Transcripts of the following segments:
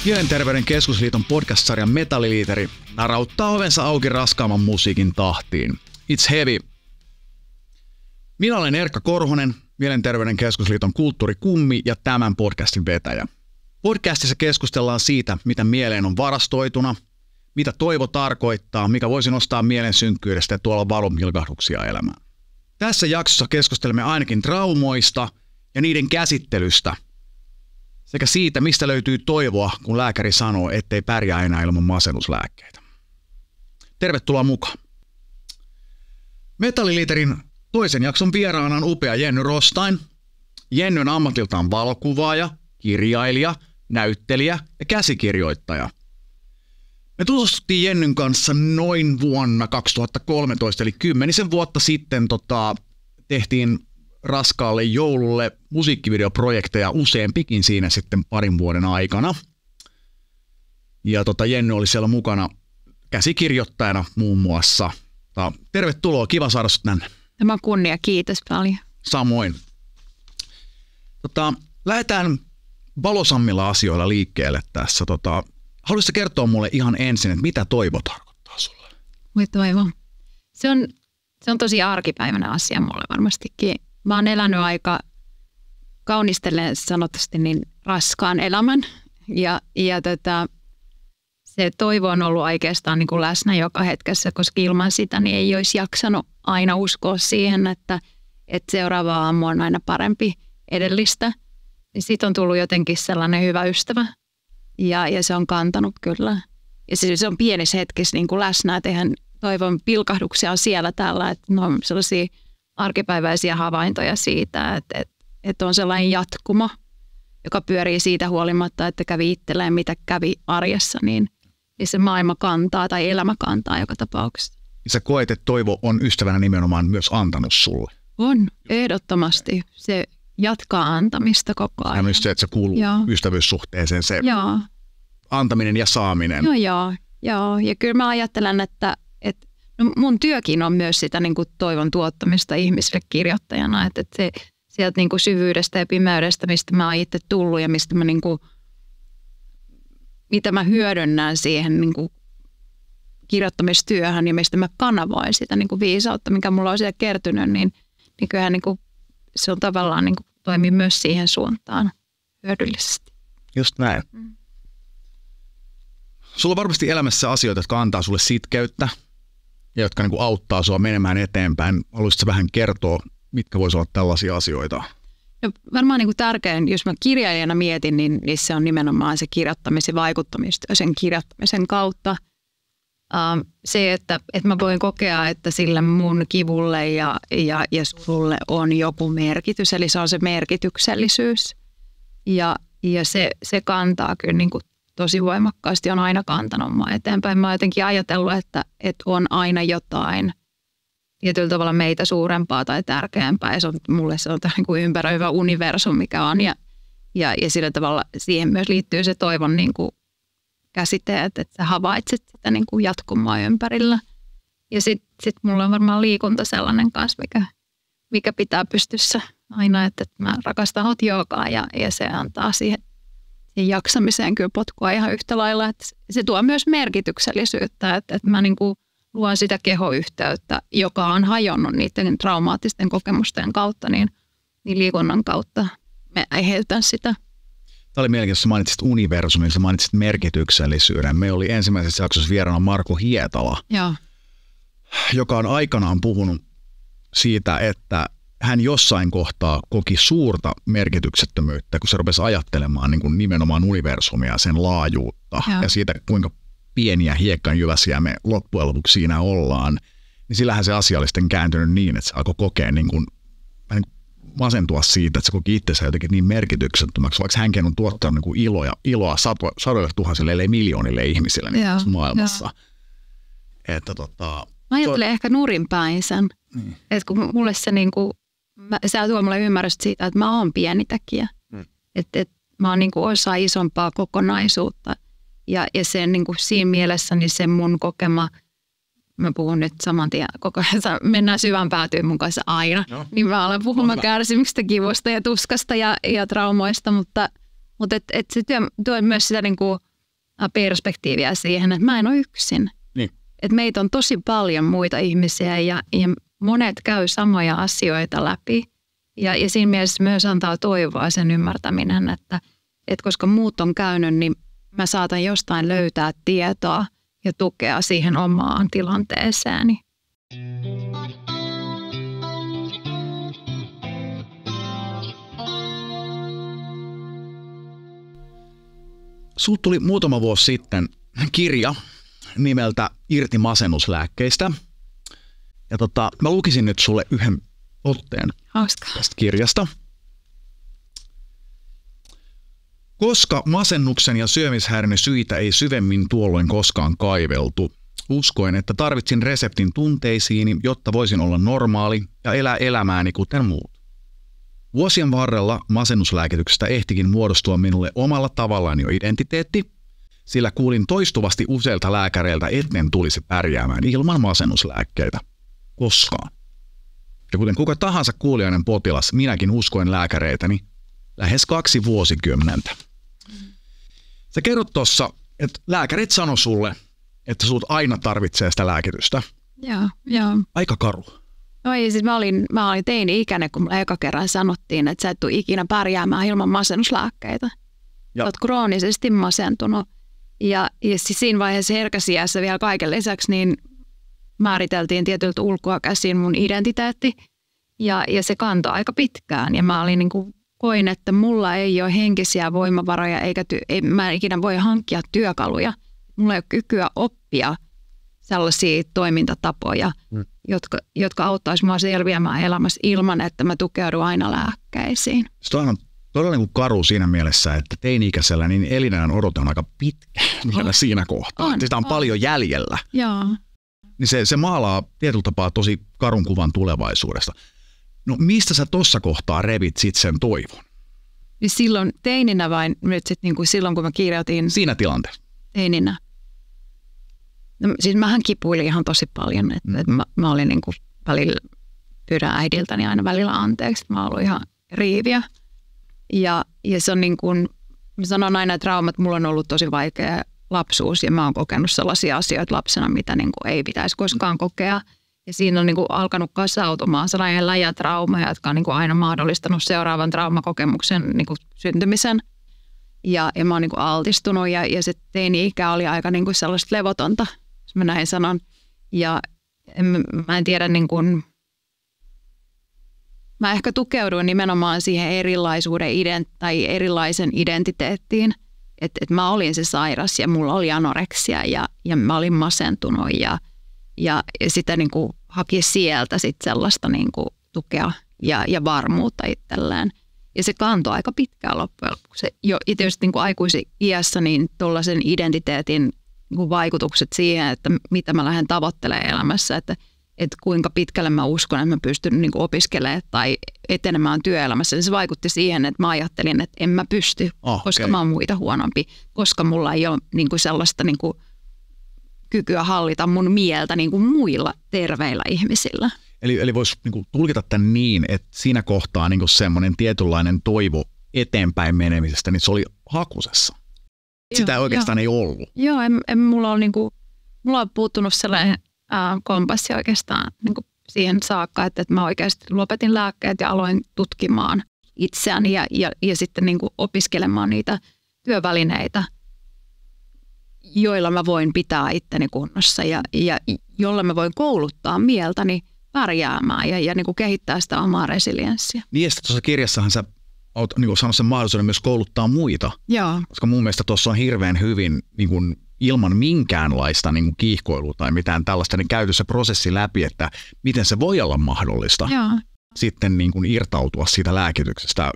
Mielenterveyden keskusliiton podcast-sarjan Metalliliiteri narauttaa ovensa auki raskaamman musiikin tahtiin. It's heavy. Minä olen Erkka Korhonen, Mielenterveyden keskusliiton kulttuurikummi ja tämän podcastin vetäjä. Podcastissa keskustellaan siitä, mitä mieleen on varastoituna, mitä toivo tarkoittaa, mikä voisi nostaa mielen synkkyydestä ja tuolla valonpilkahduksia elämään. Tässä jaksossa keskustelemme ainakin traumoista ja niiden käsittelystä sekä siitä, mistä löytyy toivoa, kun lääkäri sanoo, ettei pärjää enää ilman masennuslääkkeitä. Tervetuloa mukaan. Metalliliiterin toisen jakson vieraana on upea Jenny Rostain. Jenny on ammatiltaan valokuvaaja, kirjailija, näyttelijä ja käsikirjoittaja. Me tutustuttiin Jennyn kanssa noin vuonna 2013, eli 10 vuotta sitten tehtiin raskaalle joululle musiikkivideoprojekteja useampikin siinä sitten parin vuoden aikana. Ja Jenny oli siellä mukana käsikirjoittajana muun muassa. Tervetuloa, kiva saada sinut tänne. Tämä on kunnia, kiitos paljon. Samoin. Lähdetään valosammilla asioilla liikkeelle tässä. Haluaisitko kertoa mulle ihan ensin, että mitä toivo tarkoittaa sulle? Voi toivo. Se on tosi arkipäiväinen asia mulle varmastikin. Mä oon elänyt aika kaunistellen sanotusti niin raskaan elämän ja se toivo on ollut oikeastaan niin kuin läsnä joka hetkessä, koska ilman sitä niin ei olisi jaksanut aina uskoa siihen, että seuraava aamu on aina parempi edellistä. Siitä on tullut jotenkin sellainen hyvä ystävä ja se on kantanut kyllä. Ja se on pienissä hetkissä niin kuin läsnä, että eihän toivon pilkahduksia on siellä täällä, että ne on sellaisia arkipäiväisiä havaintoja siitä, että on sellainen jatkuma, joka pyörii siitä huolimatta, että kävi itselleen, mitä kävi arjessa, niin se maailma kantaa tai elämä kantaa joka tapauksessa. Sä koet, että toivo on ystävänä nimenomaan myös antanut sulle? On, ehdottomasti. Se jatkaa antamista koko ajan. Ja se, että se kuuluu ystävyyssuhteeseen, se antaminen ja saaminen. Joo. Ja kyllä mä ajattelen, että mun työkin on myös sitä niin kuin toivon tuottamista ihmisille kirjoittajana, että se sieltä niin kuin syvyydestä ja pimeydestä, mistä mä oon itse tullut ja mistä mä niin kuin, mitä mä hyödynnän siihen niin kuin kirjoittamistyöhön ja mistä mä kanavoin sitä niin kuin viisautta, mikä mulla on siellä kertynyt, niin kyllähän niin kuin, se on tavallaan niin kuin, toimii myös siihen suuntaan hyödyllisesti. Just näin. Sulla on varmasti elämässä asioita, jotka antaa sulle sitkeyttä ja jotka niin kuin auttaa sua menemään eteenpäin. Haluaisitko vähän kertoa, mitkä voisi olla tällaisia asioita? No, varmaan niin kuin tärkein, jos mä kirjailijana mietin, niin se on nimenomaan se kirjoittamisen vaikuttamista sen kirjoittamisen kautta. Se, että mä voin kokea, että sillä mun kivulle ja surulle on joku merkitys, eli se on se merkityksellisyys. Ja se kantaa kyllä niin kuin tosi voimakkaasti, on aina kantanut mua eteenpäin. Mä oon jotenkin ajatellut, että on aina jotain tietyllä tavalla meitä suurempaa tai tärkeämpää. Ja mulle se on tämä niin kuin ympäröivä universum, mikä on. Ja sillä tavalla siihen myös liittyy se toivon niin kuin käsite, että sä havaitset sitä niin kuin jatkumaa ympärillä. Ja sit mulla on varmaan liikunta sellainen kanssa, mikä pitää pystyssä aina, että mä rakastan hot joogaa ja se antaa siihen jaksamiseen kyllä potkua ihan yhtä lailla, että se tuo myös merkityksellisyyttä, että mä niin kuin luon sitä kehoyhteyttä, joka on hajonnut niiden traumaattisten kokemusten kautta, niin liikunnan kautta me aiheuttan sitä. Tämä oli mielenkiintoista, kun mainitsit universumin, sä mainitsit merkityksellisyyden. Me oli ensimmäisessä jaksossa vieraana Marko Hietala, joka on aikanaan puhunut siitä, että hän jossain kohtaa koki suurta merkityksettömyyttä, kun se rupesi ajattelemaan niin kuin nimenomaan universumia, sen laajuutta ja siitä, kuinka pieniä hiekkanjyväsiä me loppujen lopuksi siinä ollaan. Niin sillähän se asia oli sitten kääntynyt niin, että se alkoi kokea niin kuin masentua siitä, että se koki itsensä jotenkin niin merkityksettömäksi, vaikka hänkin on tuottanut niin kuin iloa sadoille tuhansille, ellei miljoonille ihmisille niin maailmassa. Että mä ajattelen ehkä nurinpäin sen, että kun mulle se niinku, se tuo mulle ymmärrystä siitä, että mä oon pieni tekijä. Että mä oon niinku osa isompaa kokonaisuutta. Ja sen niinku siinä mielessä niin se mun kokema, mä puhun nyt saman tien koko ajan, mennään syvään päätyyn mun kanssa aina. Niin mä alan puhumaan kärsimyksestä, kivusta ja tuskasta ja traumoista, mutta se tuo myös sitä niinku perspektiiviä siihen, että mä en ole yksin. Niin. Että meitä on tosi paljon muita ihmisiä ja monet käy samoja asioita läpi. Ja siinä mielessä myös antaa toivoa sen ymmärtäminen, että koska muut on käynyt, niin mä saatan jostain löytää tietoa ja tukea siihen omaan tilanteeseeni. Sulta tuli muutama vuosi sitten kirja nimeltä Irti masennuslääkkeistä. Ja mä lukisin nyt sulle yhden otteen tästä kirjasta. Koska masennuksen ja syömishäiriön syitä ei syvemmin tuolloin koskaan kaiveltu, uskoin, että tarvitsin reseptin tunteisiini, jotta voisin olla normaali ja elää elämääni kuten muut. Vuosien varrella masennuslääkityksestä ehtikin muodostua minulle omalla tavallaan jo identiteetti, sillä kuulin toistuvasti useilta lääkäreiltä, etten tulisi pärjäämään ilman masennuslääkkeitä. Koskaan. Ja kuten kuka tahansa kuulijainen potilas, minäkin uskoin lääkäreitäni lähes 2 vuosikymmentä. Sä kerrot tuossa, että lääkärit sano sulle, että sut aina tarvitsee sitä lääkitystä. Joo. Aika karu. No ei, siis mä olin teini-ikäinen, kun mulle eka kerran sanottiin, että sä et tule ikinä pärjäämään ilman masennuslääkkeitä. Sä oot kroonisesti masentunut. Ja siis siinä vaiheessa herkäsiässä vielä kaiken lisäksi niin määriteltiin tietyltä ulkoa käsin mun identiteetti. Ja se kantoi aika pitkään. Ja mä olin koin, että mulla ei ole henkisiä voimavaroja, mä en ikinä voi hankkia työkaluja. Mulla ei ole kykyä oppia sellaisia toimintatapoja, jotka auttaisi mua selviämään elämässä ilman, että mä tukeudun aina lääkkeisiin. Se on todella karu siinä mielessä, että teini-ikäisellä niin elinajan odote on aika pitkä vielä siinä kohtaa. Sitä on paljon jäljellä. Joo. Niin se maalaa tietyllä tapaa tosi karun kuvan tulevaisuudesta. No mistä sä tuossa kohtaa revit sit sen toivon? Niin silloin teininä vai nyt sitten silloin, kun mä kirjoitin? Siinä tilanteessa. Teininä. No, siis mähän kipuilin ihan tosi paljon. Että mä olin välillä, pyydän äidiltäni aina välillä anteeksi. Mä oon ollut ihan riiviä. Ja se on mä sanon aina, että traumat, mulla on ollut tosi vaikea lapsuus. Ja mä oon kokenut sellaisia asioita lapsena, mitä ei pitäisi koskaan kokea. Ja siinä on alkanut kasautumaan sellainen läjätrauma, jotka on aina mahdollistanut seuraavan traumakokemuksen syntymisen. Ja mä oon altistunut ja se teini-ikä oli aika sellaista levotonta, jos mä näin sanon. Ja mä en tiedä, mä ehkä tukeuduin nimenomaan siihen erilaisen identiteettiin. Että mä olin se sairas ja mulla oli anoreksia ja mä olin masentunut ja sitä haki sieltä sellaista tukea ja varmuutta itselleen. Ja se kantoi aika pitkään loppujen lopuksi. Jo tietysti aikuisen iässä niin tuollaisen identiteetin vaikutukset siihen, että mitä mä lähden tavoittelemaan elämässä, että kuinka pitkälle mä uskon, että mä pystyn opiskelemaan tai etenemään työelämässä. Ja se vaikutti siihen, että mä ajattelin, että en mä pysty, koska mä oon muita huonompi, koska mulla ei ole sellaista kykyä hallita mun mieltä muilla terveillä ihmisillä. Eli voisi tulkita tämän niin, että siinä kohtaa semmoinen tietynlainen toivo eteenpäin menemisestä, niin se oli hakusessa. Sitä oikeastaan ei ollut. Joo, mulla on mulla on puuttunut sellainen kompassi oikeastaan siihen saakka, että mä oikeasti lopetin lääkkeet ja aloin tutkimaan itseäni ja sitten opiskelemaan niitä työvälineitä, joilla mä voin pitää itteni kunnossa ja jolla mä voin kouluttaa mieltäni pärjäämään ja kehittää sitä omaa resilienssiä. Niin ja tuossa kirjassahan sä oot saanut sen mahdollisuuden myös kouluttaa muita. Joo. Koska mun mielestä tuossa on hirveän hyvin ilman minkäänlaista kiihkoilua tai mitään tällaista, niin käyty se prosessi läpi, että miten se voi olla mahdollista. Joo. Sitten irtautua siitä lääkityksestä.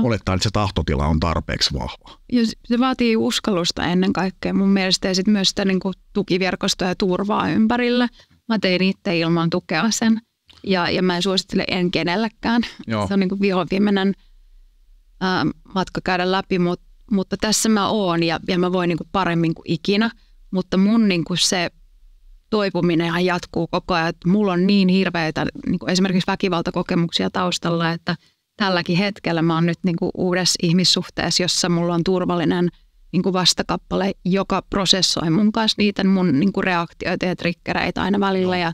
Olettaa, että se tahtotila on tarpeeksi vahva. Ja se vaatii uskallusta ennen kaikkea mun mielestä ja sitten myös sitä tukiverkostoa ja turvaa ympärillä. Mä tein itse ilman tukea sen ja mä en suosittele en kenellekään. Joo. Se on vihoviimeinen matka käydä läpi, mutta tässä mä oon ja mä voin paremmin kuin ikinä. Mutta mun se toipuminenhan jatkuu koko ajan. Että mulla on niin hirveitä esimerkiksi väkivaltakokemuksia taustalla, että tälläkin hetkellä mä oon nyt uudessa ihmissuhteessa, jossa mulla on turvallinen niin kuin vastakappale, joka prosessoi mun kanssa niitä mun niin kuin reaktioita ja triggereitä aina välillä. Ja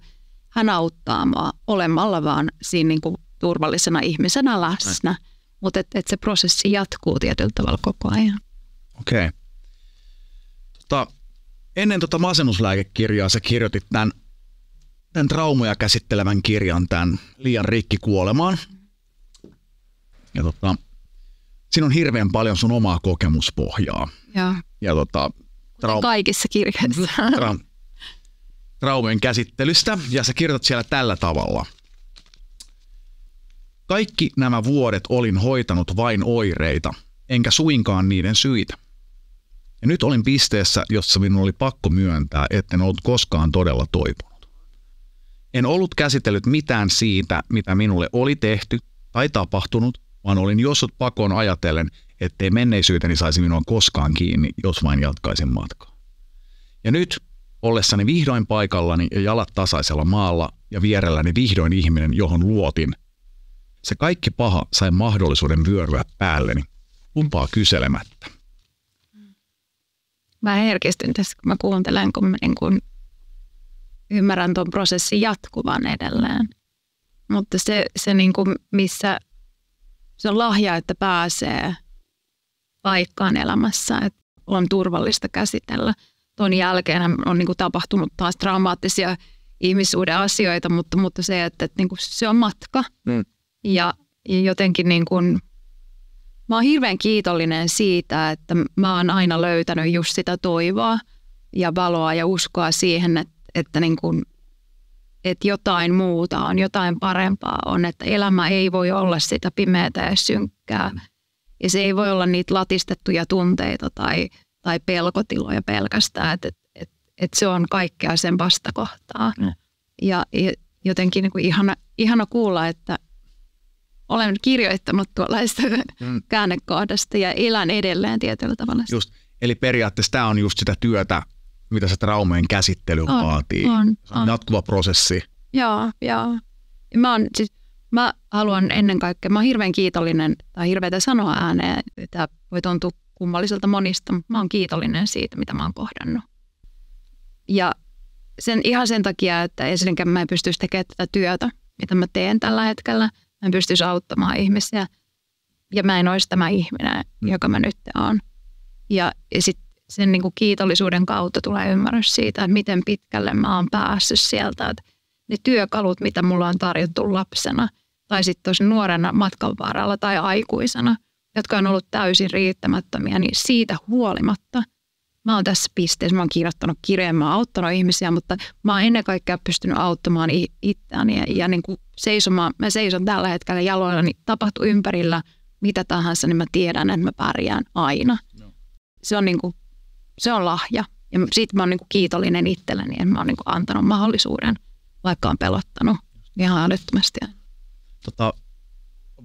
hän auttaa mua olemalla vaan siinä niin kuin turvallisena ihmisenä läsnä. Mutta et se prosessi jatkuu tietyllä tavalla koko ajan. Okei. Ennen masennuslääkekirjaa sä kirjoitit tämän traumoja käsittelevän kirjan, tämän Liian rikki kuolemaan. Ja siinä on hirveän paljon sun omaa kokemuspohjaa. Ja kaikissa kirjoissa. Traumojen käsittelystä. Ja sä kirjoitat siellä tällä tavalla. Kaikki nämä vuodet olin hoitanut vain oireita, enkä suinkaan niiden syitä. Ja nyt olin pisteessä, jossa minun oli pakko myöntää, etten ollut koskaan todella toipunut. En ollut käsitellyt mitään siitä, mitä minulle oli tehty tai tapahtunut, vaan olin juossut pakoon ajatellen, ettei menneisyyteni saisi minua koskaan kiinni, jos vain jatkaisin matkaa. Ja nyt, ollessani vihdoin paikallani ja jalat tasaisella maalla ja vierelläni vihdoin ihminen, johon luotin, se kaikki paha sai mahdollisuuden vyöryä päälleni, kumpaa kyselemättä. Mä herkistyn tässä, kun mä kuuntelen, kun mä niin kun ymmärrän tuon prosessin jatkuvan edelleen. Mutta se niin kuin missä se on lahja, että pääsee paikkaan elämässä, että on turvallista käsitellä. Tuon jälkeen on niin kuin tapahtunut taas traumaattisia ihmissuuden asioita, mutta se, että niin kuin se on matka. Ja jotenkin niin kuin, mä oon hirveän kiitollinen siitä, että mä oon aina löytänyt just sitä toivoa ja valoa ja uskoa siihen, että, niin kuin, että jotain muuta on, jotain parempaa on, että elämä ei voi olla sitä pimeätä ja synkkää. Ja se ei voi olla niitä latistettuja tunteita tai pelkotiloja pelkästään, että se on kaikkea sen vastakohtaa. Ja jotenkin niin kuin ihana kuulla, että olen kirjoittanut tuollaista käännekohdasta ja elän edelleen tietyllä tavalla. Just, eli periaatteessa tämä on just sitä työtä, mitä se traumojen käsittely vaatii. Se on jatkuva prosessi. Joo. Mä haluan ennen kaikkea, mä oon hirveän kiitollinen, tai hirveätä sanoa ääneen, tämä voi tuntua kummalliselta monista, mutta mä oon kiitollinen siitä, mitä mä oon kohdannut. Ja ihan sen takia, että ensinnäkin mä en pystyisi tekemään tätä työtä, mitä mä teen tällä hetkellä. Mä en pystyisi auttamaan ihmisiä ja mä en olisi tämä ihminen, joka mä nyt oon. Ja sitten sen niin kuin kiitollisuuden kautta tulee ymmärrys siitä, että miten pitkälle mä oon päässyt sieltä. Että ne työkalut, mitä mulla on tarjottu lapsena tai sitten tosi nuorena matkan varrella tai aikuisena, jotka on ollut täysin riittämättömiä, niin siitä huolimatta mä oon tässä pisteessä. Mä oon kirjoittanut kirjeen, mä oon auttanut ihmisiä, mutta mä oon ennen kaikkea pystynyt auttamaan itseäni ja niin kuin seisomaan. Mä seison tällä hetkellä jaloilla, niin tapahtuu ympärillä mitä tahansa, niin mä tiedän, että mä pärjään aina. No. Se on lahja. Ja siitä mä oon niin kuin kiitollinen itselleni, että mä oon niin kuin antanut mahdollisuuden, vaikka on pelottanut ihan älyttömästi.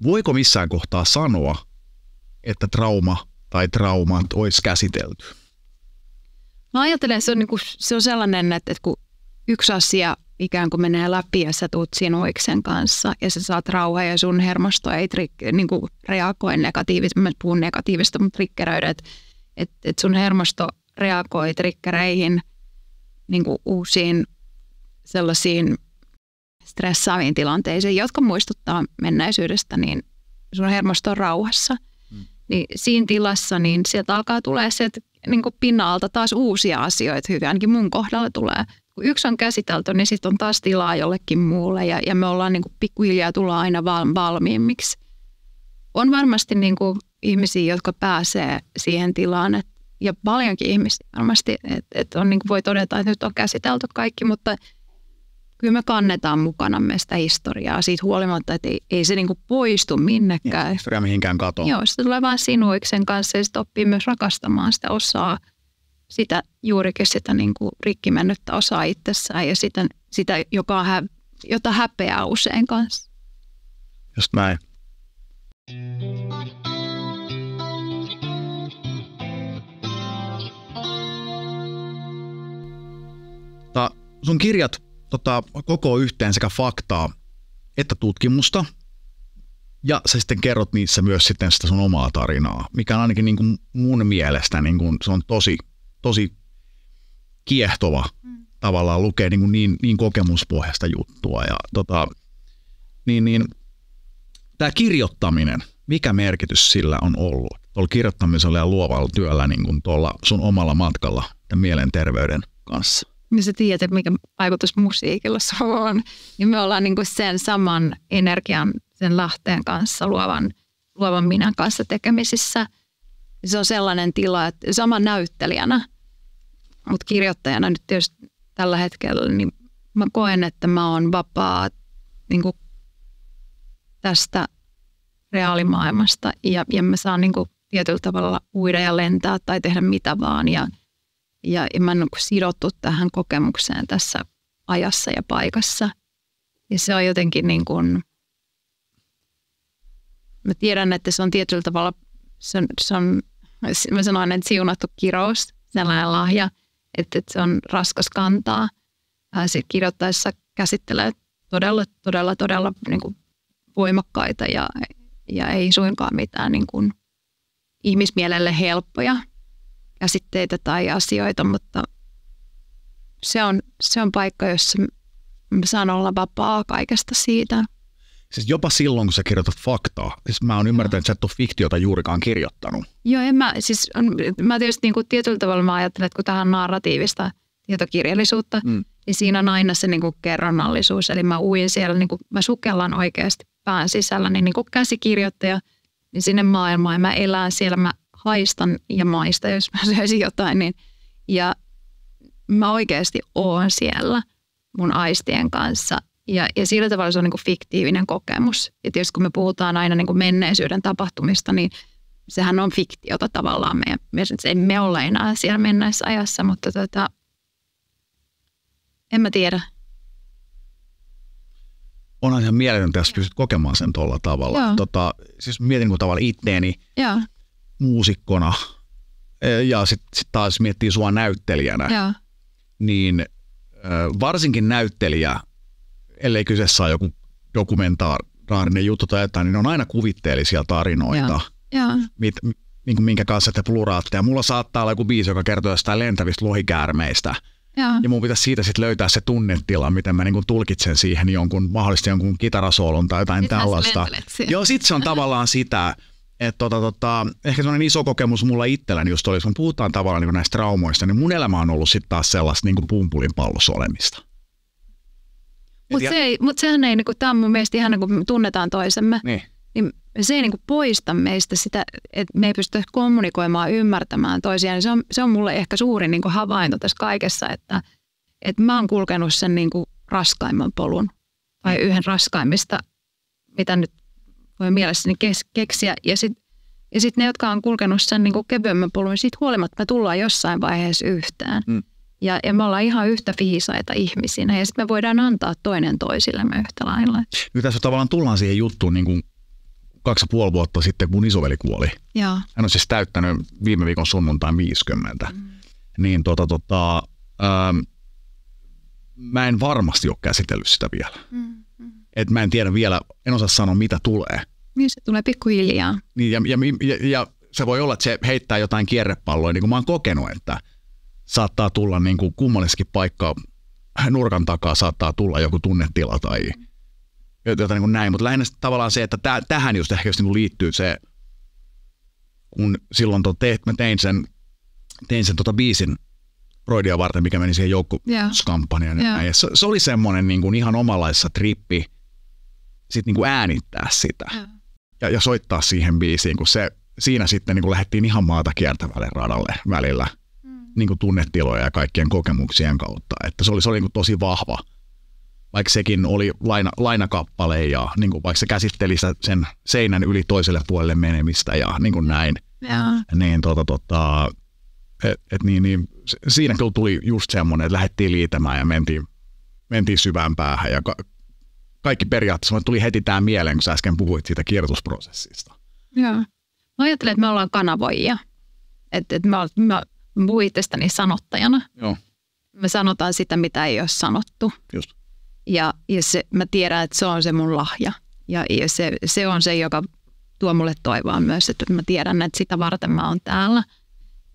Voiko missään kohtaa sanoa, että trauma tai traumat olisi käsitelty? Mä ajattelen, että se on sellainen, että kun yksi asia ikään kuin menee läpi ja sä tuut sinuiksen kanssa ja sä saat rauhaa ja sun hermosto ei niin kuin reagoi negatiivisesti. Mä puhun negatiivista, mutta triggeröidä, että sun hermosto reagoi triggereihin niin kuin uusiin sellaisiin stressaaviin tilanteisiin, jotka muistuttaa menneisyydestä, niin sun hermosto on rauhassa. Niin siinä tilassa niin sieltä alkaa tulee sieltä niin kuin pinna-alta taas uusia asioita, hyvin ainakin mun kohdalla tulee. Kun yksi on käsitelty, niin sitten on taas tilaa jollekin muulle ja me ollaan niin kuin pikkuhiljaa tullaan aina valmiimmiksi. On varmasti niin kuin ihmisiä, jotka pääsee siihen tilaan ja paljonkin ihmisiä varmasti, että on, niin kuin voi todeta, että nyt on käsitelty kaikki, mutta kyllä me kannetaan mukanamme sitä historiaa siitä huolimatta, että ei se niin kuin poistu minnekään. Historia mihinkään katoa. Joo, se tulee vaan sinuiksen kanssa ja sitten oppii myös rakastamaan sitä osaa, juurikin sitä niin kuin rikki mennyttä osaa itsessään ja sitä jota häpeää usein kanssa. Just näin. Sun kirjat koko yhteen sekä faktaa että tutkimusta. Ja sä sitten kerrot niissä myös sitten sitä sun omaa tarinaa, mikä on ainakin niin kuin mun mielestä niin kuin se on tosi kiehtova tavallaan lukea niin kokemuspohjaista juttua. Ja tämä kirjoittaminen, mikä merkitys sillä on ollut? Tuolla kirjoittamisella ja luovalla työllä niin kuin tuolla sun omalla matkalla tämän mielenterveyden kanssa. Ja sä tiedät, että mikä vaikutus musiikilla on. Niin me ollaan niin kuin sen saman energian, sen lähteen kanssa, luovan minän kanssa tekemisissä. Se on sellainen tila, että sama näyttelijänä, mutta kirjoittajana nyt tietysti tällä hetkellä, niin mä koen, että mä oon vapaa niin kuin tästä reaalimaailmasta ja mä saan niin kuin tietyllä tavalla uida ja lentää tai tehdä mitä vaan ja mä oon sidottu tähän kokemukseen tässä ajassa ja paikassa. Ja se on jotenkin niin kuin, mä tiedän, että se on tietyllä tavalla, se on mä sanoin, että siunattu kirous, sellainen lahja, että se on raskas kantaa. Sitten kirjoittaessa käsittelee todella niin kuin voimakkaita ja ei suinkaan mitään niin kuin ihmismielelle helppoja käsitteitä tai asioita, mutta se on paikka, jossa mä saan olla vapaa kaikesta siitä. Siis jopa silloin, kun sä kirjoitat faktaa. Siis mä oon ymmärtänyt, että sä et ole fiktiota juurikaan kirjoittanut. Joo, mä tietysti niin kuin tietyllä tavalla mä ajattelen, että kun tähän on narratiivista tietokirjallisuutta, niin siinä on aina se niin kuin kerronnallisuus. Eli mä uin siellä, niin kuin mä sukellan oikeasti pään sisällä, niin kuin käsikirjoittaja, niin sinne maailmaan. Mä elän siellä, mä haistan ja maistan, jos mä syöisin jotain. Niin, ja mä oikeasti oon siellä mun aistien kanssa. Ja sillä tavalla se on niin kuin fiktiivinen kokemus. Ja tietysti kun me puhutaan aina niin kuin menneisyyden tapahtumista, niin sehän on fiktiota tavallaan. Me olla enää siellä menneessä ajassa, mutta en mä tiedä. Onhan ihan mieletöntä, jos pystyt kokemaan sen tuolla tavalla. Siis mietin niin tavalla itteeni muusikkona ja sitten taas miettii sua näyttelijänä. Niin varsinkin näyttelijä, ellei kyseessä ole joku dokumentaarinen juttu tai jotain, niin on aina kuvitteellisia tarinoita, minkä kanssa te pluraatte. Ja mulla saattaa olla joku biisi, joka kertoo jostain lentävistä lohikäärmeistä. Ja mun pitäisi siitä sitten löytää se tunnetila, miten mä niin tulkitsen siihen mahdollisesti jonkun kitarasoolon tai jotain tällaista. Joo, sit se on tavallaan sitä, että ehkä sellainen iso kokemus mulla itselläni just oli, kun puhutaan tavallaan niin näistä traumoista, niin mun elämä on ollut sitten taas sellaista niin pumpulin pallossa olemista. Mutta sehän ei, tämä on mun mielestä ihan kun me tunnetaan toisemme, niin se ei poista meistä sitä, että me ei pysty kommunikoimaan, ymmärtämään toisiaan. Se on mulle ehkä suurin havainto tässä kaikessa, että mä oon kulkenut sen raskaimman polun tai yhden raskaimmista, mitä nyt voi mielessäni keksiä. Ja sit ne, jotka on kulkenut sen kevyemmän polun, niin siitä huolimatta me tullaan jossain vaiheessa yhteen. Ja me ollaan ihan yhtä viisaita ihmisinä ja sitten me voidaan antaa toinen toisillemme yhtä lailla. Nyt tässä tavallaan tullaan siihen juttuun 2,5 vuotta sitten, kun mun isoveli kuoli. Joo. Hän on siis täyttänyt viime viikon sunnuntain 50. Niin mä en varmasti ole käsitellyt sitä vielä. Et mä en tiedä vielä, en osaa sanoa mitä tulee. Niin se tulee pikkuhiljaa. Niin, ja se voi olla, että se heittää jotain kierrepalloa, niin kuin mä oon kokenut, että saattaa tulla niin kuin kummallisessakin paikkaa nurkan takaa saattaa tulla joku tunnetila tai jotain niin kuin näin, mutta lähinnä tavallaan se, että tähän just ehkä just niin kuin liittyy se, kun silloin mä tein sen biisin Broidia varten, mikä meni siihen joukkokampanjaan. Se oli semmoinen niin kuin ihan omanlaisessa trippi sit niin kuin äänittää sitä ja soittaa siihen biisiin, kun siinä sitten niin kuin lähdettiin ihan maata kiertävälle radalle välillä. Niin kuin tunnetiloja ja kaikkien kokemuksien kautta. Että se oli niin kuin tosi vahva, vaikka sekin oli lainakappale ja niin kuin vaikka se käsitteli sen seinän yli toiselle puolelle menemistä ja niin kuin näin. Niin, niin siinä kyllä tuli just semmoinen, että lähdettiin liitämään ja mentiin syvään päähän ja kaikki periaatteessa tuli heti tämä mieleen, kun sä äsken puhuit siitä kirjoitusprosessista. Joo. Mä ajattelen, että me ollaan kanavoijia. Että mä puhun itsestäni sanottajana. Joo. Me sanotaan sitä, mitä ei ole sanottu. Just. Ja mä tiedän, että se on se mun lahja. Ja se on se, joka tuo mulle toivoa myös, että mä tiedän, että sitä varten mä oon täällä.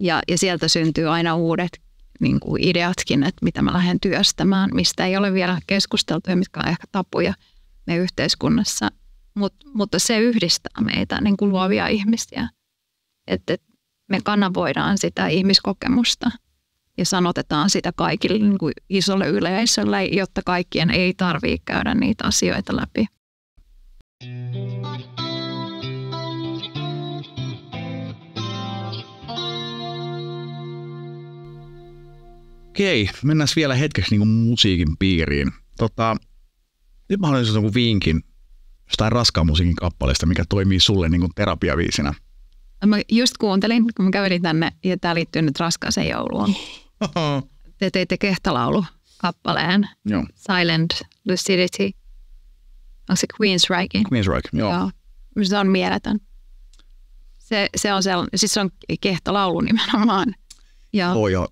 Ja sieltä syntyy aina uudet niin kuin ideatkin, että mitä mä lähden työstämään, mistä ei ole vielä keskusteltu ja mitkä on ehkä tapuja meidän yhteiskunnassa. Mutta se yhdistää meitä niin kuin luovia ihmisiä, että me kanavoidaan sitä ihmiskokemusta ja sanotetaan sitä kaikille niin kuin isolle yleisölle, jotta kaikkien ei tarvitse käydä niitä asioita läpi. Okei, mennään vielä hetkeksi niin kuin musiikin piiriin. Nyt mä haluaisin joku vinkin jostain raskaan musiikin kappaleesta, mikä toimii sulle niin kuin terapiaviisinä. Mä just kuuntelin, kun mä kävelin tänne, ja tää liittyy nyt raskaaseen jouluun. Te teitte kehtolaulu-kappaleen, Silent Lucidity. Onko se Queensryche? Queensryche, joo. Se on mieletön. Se on siis se on kehtolaulu nimenomaan. Joo,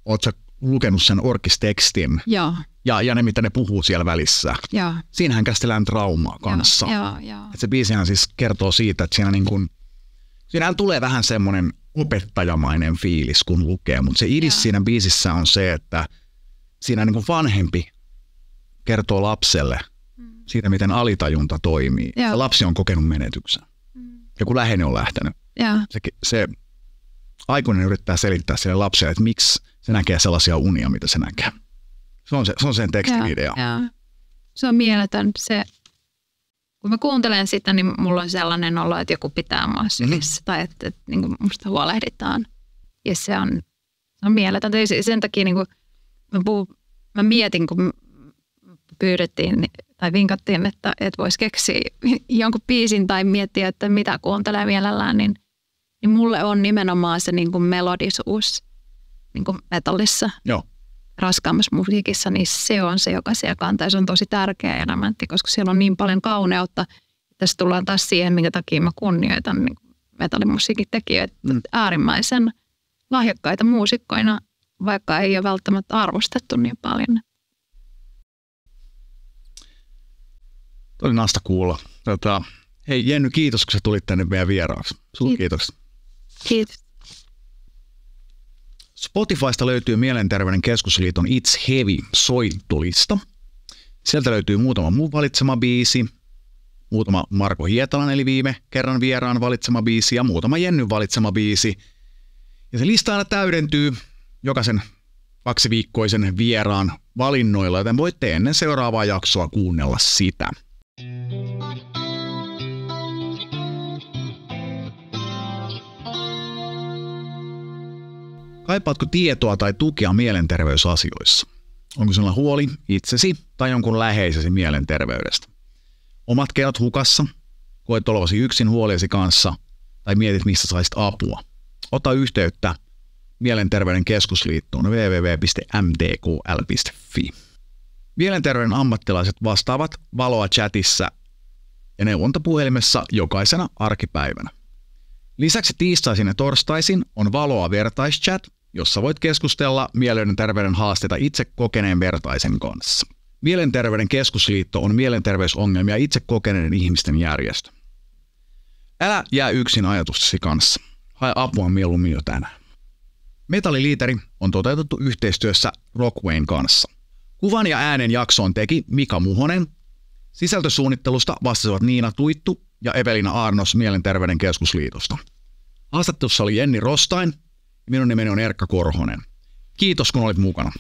ootko sä lukenut sen orkistekstin? Joo. Ja ne, mitä ne puhuu siellä välissä. Joo. Siinähän käsitellään traumaa kanssa. Joo. Se biisihän siis kertoo siitä, että siinähän tulee vähän semmoinen opettajamainen fiilis, kun lukee. Mutta se idis siinä biisissä on se, että siinä niin kuin vanhempi kertoo lapselle siitä, miten alitajunta toimii. Ja lapsi on kokenut menetyksen. Ja kun läheinen on lähtenyt. Se aikuinen yrittää selittää sille lapselle, että miksi se näkee sellaisia unia, mitä se näkee. Se on sen tekstin-idea. Se on mieletön. Kun mä kuuntelen sitä, niin mulla on sellainen olo, että joku pitää mua sylissä tai että niin kuin musta huolehditaan. Ja se on mieletön. Sen takia niin kuin mä mietin, kun pyydettiin tai vinkattiin, että voisi keksiä jonkun biisin tai miettiä, että mitä kuuntelee mielellään, niin mulle on nimenomaan se niin kuin melodisuus niin kuin metallissa. Joo. Raskaammassa musiikissa, niin se on se, joka siellä kantaa. Se on tosi tärkeä elementti, koska siellä on niin paljon kauneutta. Tässä tullaan taas siihen, minkä takia mä kunnioitan niin metallimusiikin tekijöitä äärimmäisen lahjakkaita muusikkoina, vaikka ei ole välttämättä arvostettu niin paljon. Oli nasta kuulla. Hei Jenny, kiitos kun sä tulit tänne meidän vieraaksi. Kiitos. Kiitos. Spotifysta löytyy Mielenterveyden keskusliiton It's Heavy-soittolista. Sieltä löytyy muutama muu valitsema biisi, muutama Marko Hietalan eli viime kerran vieraan valitsema biisi ja muutama Jennyn valitsema biisi. Ja se lista aina täydentyy jokaisen 2-viikkoisen vieraan valinnoilla, joten voitte ennen seuraavaa jaksoa kuunnella sitä. Kaipaatko tietoa tai tukea mielenterveysasioissa? Onko sinulla huoli itsesi tai jonkun läheisesi mielenterveydestä? Omat keinot hukassa? Koet olevasi yksin huoliesi kanssa? Tai mietit, mistä saisit apua? Ota yhteyttä Mielenterveyden keskusliittoon www.mtkl.fi. Mielenterveyden ammattilaiset vastaavat valoa chatissa ja neuvontapuhelimessa jokaisena arkipäivänä. Lisäksi tiistaisin ja torstaisin on Valoa vertaischat, jossa voit keskustella mielenterveyden haasteita itse kokeneen vertaisen kanssa. Mielenterveyden keskusliitto on mielenterveysongelmia itse kokeneiden ihmisten järjestö. Älä jää yksin ajatustasi kanssa. Hae apua mieluummin jo tänään. Metalliliiteri on toteutettu yhteistyössä Rockwayn kanssa. Kuvan ja äänen jaksoon teki Mika Muhonen. Sisältösuunnittelusta vastasivat Niina Tuittu ja Evelina Aarnos Mielenterveyden keskusliitosta. Haastattelussa oli Jenni Rostain ja minun nimeni on Erkka Korhonen. Kiitos kun olit mukana.